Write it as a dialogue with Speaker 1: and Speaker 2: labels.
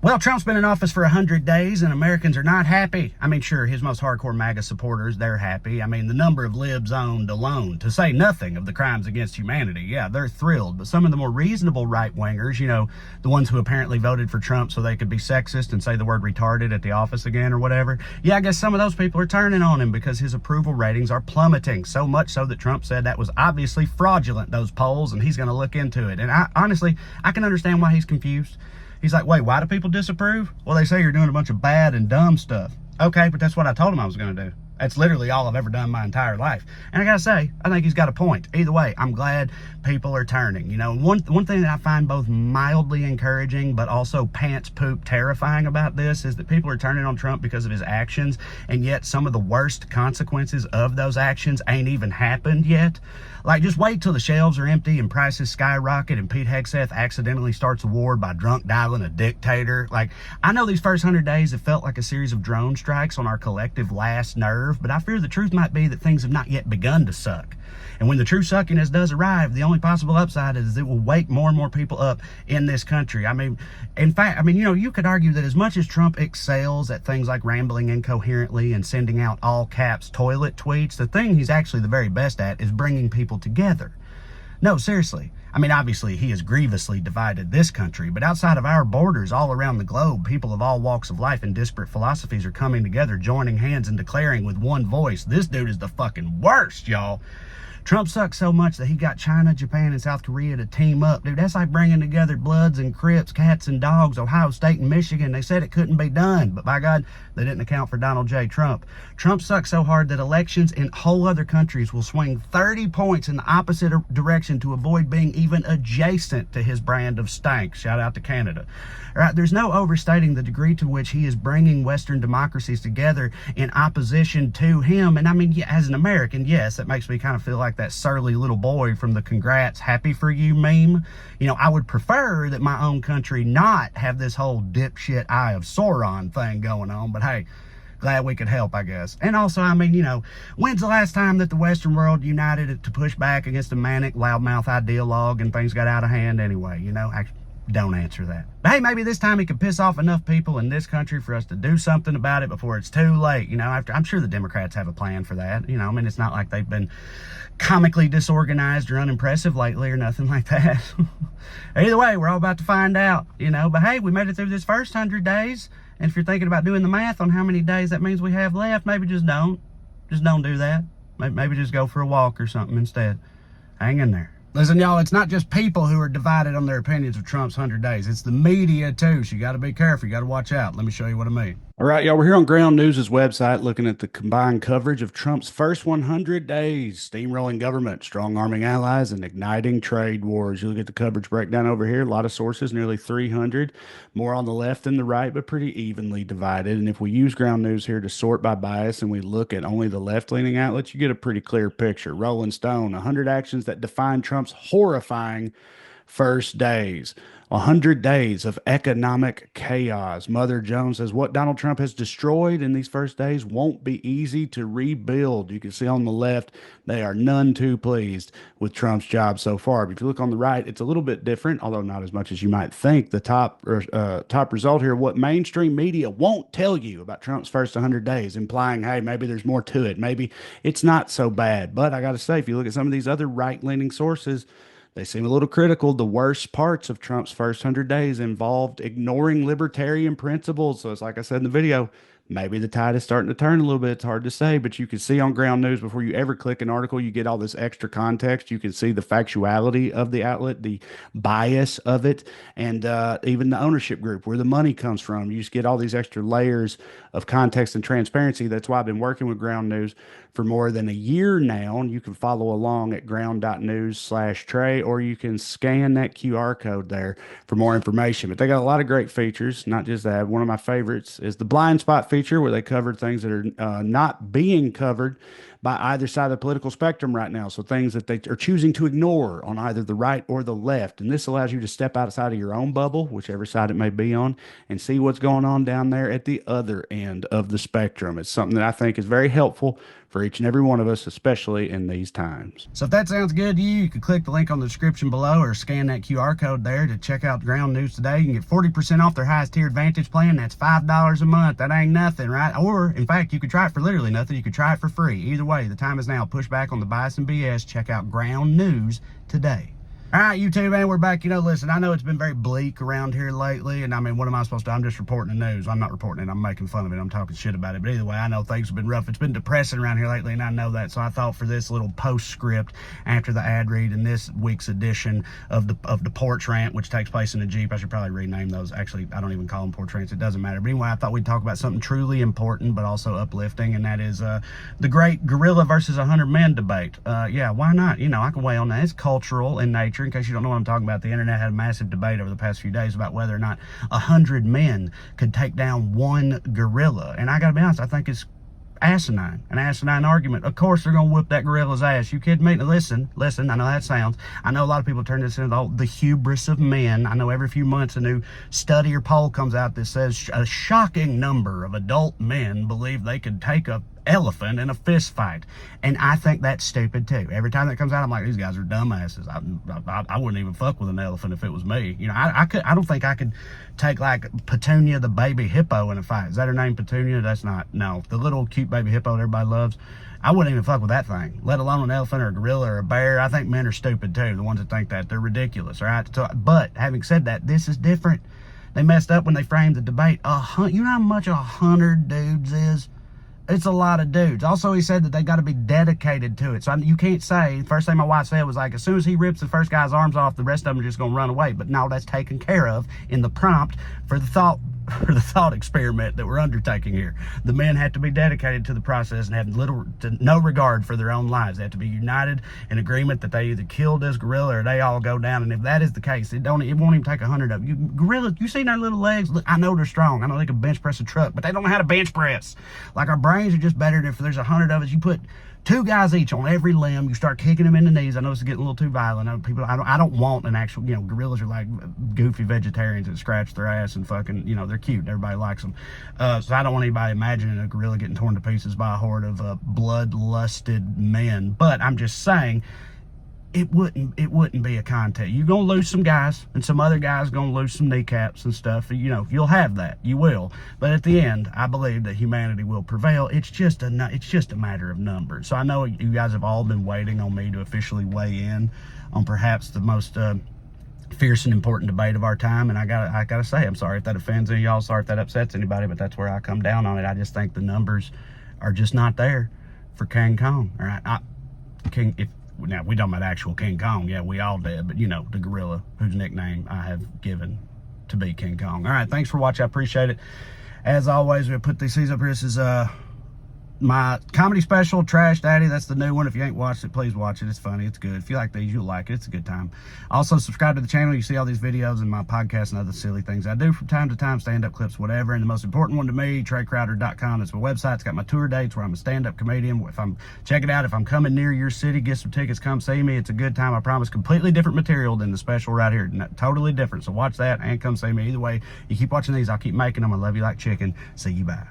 Speaker 1: Well, Trump's been in office for 100 days and Americans are not happy. I mean, sure, his most hardcore MAGA supporters, they're happy. I mean, the number of libs owned alone, to say nothing of the crimes against humanity, yeah, they're thrilled. But some of the more reasonable right-wingers, the ones who apparently voted for Trump so they could be sexist and say the word retarded at the office again or whatever, yeah, I guess some of those people are turning on him because his approval ratings are plummeting, so much so that Trump said that was obviously fraudulent, those polls, and he's going to look into it. And honestly, I can understand why he's confused. He's like, wait, why do people disapprove? Well, they say you're doing a bunch of bad and dumb stuff. Okay, but that's what I told him I was going to do. That's literally all I've ever done my entire life. And I gotta say, I think he's got a point. Either way, I'm glad people are turning. One thing that I find both mildly encouraging but also pants poop terrifying about this is that people are turning on Trump because of his actions, and yet some of the worst consequences of those actions ain't even happened yet. Like, just wait till the shelves are empty and prices skyrocket and Pete Hegseth accidentally starts a war by drunk dialing a dictator. Like, I know these first 100 days have felt like a series of drone strikes on our collective last nerve, but I fear the truth might be that things have not yet begun to suck. And when the true suckiness does arrive, the only possible upside is it will wake more and more people up in this country. In fact, you could argue that as much as Trump excels at things like rambling incoherently and sending out all caps toilet tweets, the thing he's actually the very best at is bringing people together. No, seriously. Obviously, he has grievously divided this country, but outside of our borders, all around the globe, people of all walks of life and disparate philosophies are coming together, joining hands and declaring with one voice, this dude is the fucking worst, y'all. Trump sucks so much that he got China, Japan, and South Korea to team up. Dude, that's like bringing together Bloods and Crips, cats and dogs, Ohio State and Michigan. They said it couldn't be done, but by God, they didn't account for Donald J. Trump. Trump sucks so hard that elections in whole other countries will swing 30 points in the opposite direction to avoid being even adjacent to his brand of stank. Shout out to Canada. All right, there's no overstating the degree to which he is bringing Western democracies together in opposition to him. And yeah, as an American, yes, it makes me kind of feel like that surly little boy from the congrats, happy for you meme. I would prefer that my own country not have this whole dipshit Eye of Sauron thing going on, but hey, glad we could help, I guess. And also, when's the last time that the Western world united to push back against a manic, loudmouth ideologue and things got out of hand anyway? Don't answer that. But hey, maybe this time he could piss off enough people in this country for us to do something about it before it's too late. I'm sure the Democrats have a plan for that. It's not like they've been comically disorganized or unimpressive lately or nothing like that. Either way, we're all about to find out, But hey, we made it through this first 100 days. And if you're thinking about doing the math on how many days that means we have left, maybe just don't. Just don't do that. Maybe just go for a walk or something instead. Hang in there. Listen, y'all, it's not just people who are divided on their opinions of Trump's 100 days. It's the media, too. So you got to be careful. You got to watch out. Let me show you what I mean. All right, y'all, we're here on Ground News' website looking at the combined coverage of Trump's first 100 days, steamrolling government, strong-arming allies, and igniting trade wars. You'll get the coverage breakdown over here. A lot of sources, nearly 300, more on the left than the right, but pretty evenly divided. And if we use Ground News here to sort by bias and we look at only the left-leaning outlets, you get a pretty clear picture. Rolling Stone, 100 actions that define Trump's horrifying first days. 100 days of economic chaos. Mother Jones says what Donald Trump has destroyed in these first days won't be easy to rebuild. You can see on the left, they are none too pleased with Trump's job so far. But if you look on the right, it's a little bit different, although not as much as you might think. The top result here, what mainstream media won't tell you about Trump's first 100 days, implying, hey, maybe there's more to it. Maybe it's not so bad. But I got to say, if you look at some of these other right-leaning sources, they seem a little critical. The worst parts of Trump's first 100 days involved ignoring libertarian principles. So it's like I said in the video, maybe the tide is starting to turn a little bit. It's hard to say, but you can see on Ground News before you ever click an article, you get all this extra context. You can see the factuality of the outlet, the bias of it, and even the ownership group, where the money comes from. You just get all these extra layers of context and transparency. That's why I've been working with Ground News for more than a year now. And you can follow along at ground.news/Trey, or you can scan that QR code there for more information. But they got a lot of great features, not just that. One of my favorites is the blind spot feature, where they cover things that are not being covered
Speaker 2: by either side of the political spectrum right now. So things that they are choosing to ignore on either the right or the left. And this allows you to step outside of your own bubble, whichever side it may be on, and see what's going on down there at the other end of the spectrum. It's something that I think is very helpful for each and every one of us, especially in these times.
Speaker 1: So if that sounds good to you, you can click the link on the description below or scan that QR code there to check out Ground News Today. You can get 40% off their highest tier Advantage plan. That's $5 a month. That ain't nothing, right? Or, in fact, you could try it for literally nothing. You could try it for free. Either way, the time is now. Push back on the bias and BS. Check out Ground News Today. All right, YouTube, man, we're back. You know, listen, I know it's been very bleak around here lately, and I mean, what am I supposed to do? I'm just reporting the news. I'm not reporting it. I'm making fun of it. I'm talking shit about it. But either way, I know things have been rough. It's been depressing around here lately, and I know that. So I thought for this little postscript after the ad read in this week's edition of the Porch Rant, which takes place in a Jeep, I should probably rename those. Actually, I don't even call them Porch Rants. It doesn't matter. But anyway, I thought we'd talk about something truly important, but also uplifting, and that is the great gorilla versus 100 men debate. Yeah, why not? You know, I can weigh on that. It's cultural in nature. In case you don't know what I'm talking about, the internet had a massive debate over the past few days about whether or not 100 men could take down one gorilla. And I gotta be honest, I think it's an asinine argument. Of course they're gonna whoop that gorilla's ass. You kidding me? Now listen, I know that sounds, I know a lot of people turn this into the hubris of men. I know every few months a new study or poll comes out that says a shocking number of adult men believe they could take a elephant in a fist fight, and I think that's stupid too. Every time that comes out, I'm like, these guys are dumbasses. I wouldn't even fuck with an elephant if it was me. You know, I don't think I could take like Petunia the baby hippo in a fight. Is that her name, Petunia? That's not. No, the little cute baby hippo that everybody loves. I wouldn't even fuck with that thing, let alone an elephant or a gorilla or a bear. I think men are stupid too, the ones that think that. They're ridiculous, all right? So, but having said that, this is different. They messed up when they framed the debate. You know how much 100 dudes is? It's a lot of dudes. Also, he said that they got to be dedicated to it. So you can't say, first thing my wife said was like, as soon as he rips the first guy's arms off, the rest of them are just going to run away. But no, that's taken care of in the prompt for the thought experiment that we're undertaking here. The men have to be dedicated to the process and have little to no regard for their own lives. They have to be united in agreement that they either kill this gorilla or they all go down. And if that is the case, it won't even take 100 of you. Gorillas, you seen their little legs? Look, I know they're strong. I know they can bench press a truck, but they don't know how to bench press. Like, our brains are just better than if there's 100 of us. You put 2 guys each on every limb. You start kicking them in the knees. I know it's getting a little too violent. I don't want an actual, you know, gorillas are like goofy vegetarians that scratch their ass and fucking, you know, they're cute. Everybody likes them. So I don't want anybody imagining a gorilla getting torn to pieces by a horde of bloodlusted men. But I'm just saying, it wouldn't be a contest. You're gonna lose some guys, and some other guys gonna lose some kneecaps and stuff. You know, you'll have that. You will. But at the end, I believe that humanity will prevail. It's just a matter of numbers. So I know you guys have all been waiting on me to officially weigh in on perhaps the most fierce and important debate of our time. And I gotta say, I'm sorry if that offends any of y'all. Sorry if that upsets anybody. But that's where I come down on it. I just think the numbers are just not there for King Kong. All right, now, we talking about actual King Kong. Yeah, we all did. But, you know, the gorilla whose nickname I have given to be King Kong. All right, thanks for watching. I appreciate it. As always, we'll put these up here. This is my comedy special, Trash Daddy. That's the new one. If you ain't watched it, please watch it. It's funny. It's good. If you like these, you'll like it. It's a good time. Also, subscribe to the channel. You see all these videos and my podcast and other silly things I do from time to time, stand-up clips, whatever. And the most important one to me, TreyCrowder.com. That's my website. It's got my tour dates where I'm a stand-up comedian. Check it out. If I'm coming near your city, get some tickets, come see me. It's a good time. I promise. Completely different material than the special right here. Totally different. So watch that and come see me. Either way, you keep watching these. I'll keep making them. I love you like chicken. See you. Bye.